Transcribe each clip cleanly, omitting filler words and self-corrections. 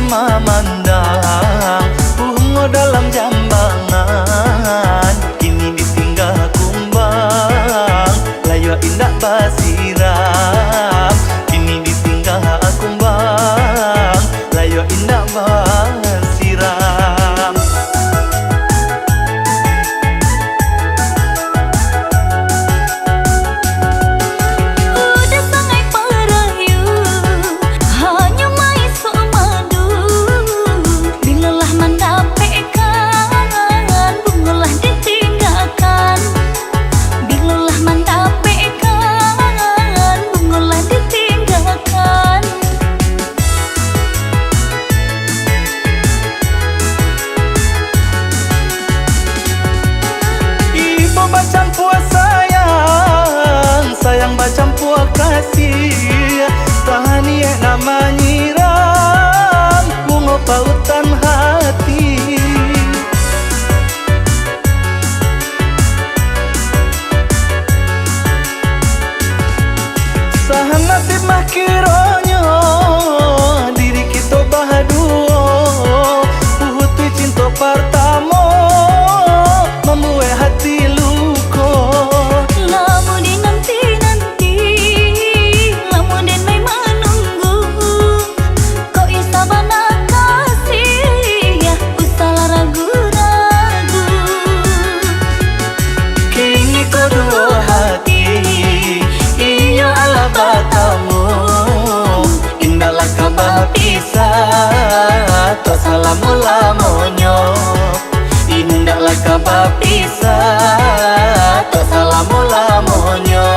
mamandang bunga dalam jambangan, kini ditinggal kumbang layu indah basiram, kini ditinggal kumbang layu indah basiram. Sayang bacampur kasih tahaniah nama nyiram bunga pautan hati. Sahan nasib mah kironyo diri kita bahaduo puhuti cinta pertama membuat hati luko. Pisah to salamu-lamunyo, indahlah kabar pisah to salamu-lamunyo.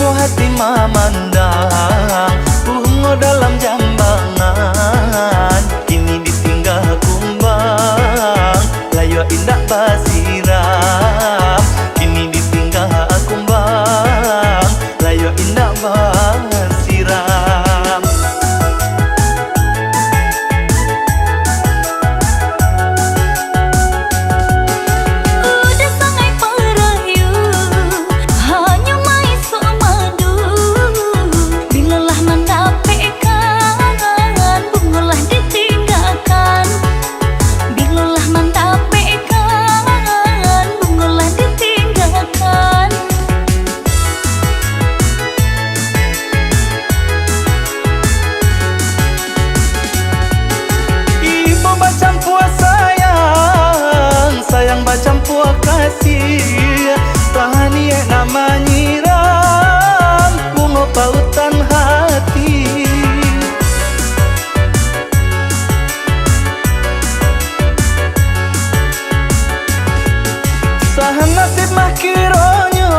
Hati mamandang bunga dalam jambangan, kini ditinggal kumbang layu indah basiram, kini ditinggal kumbang layu indah basiram. Sayang bacampur kasih tahaniah nama nyiram bunga pautan hati. Sahan nasib mah kironyo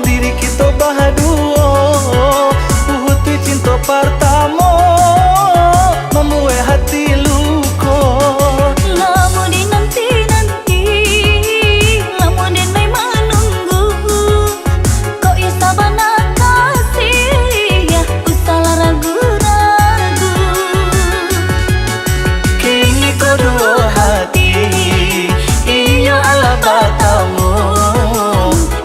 diri kita bahaduo puhuti cinta pertama membuat hati luko.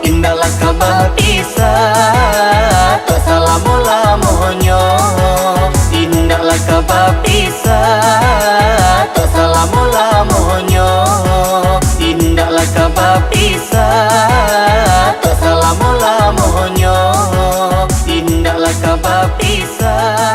Indahlah kabar pisah to salamu-lamunyo, indahlah kabar pisah to salamu-lamunyo, indahlah kabar pisah to salamu-lamunyo, indahlah kabar pisah.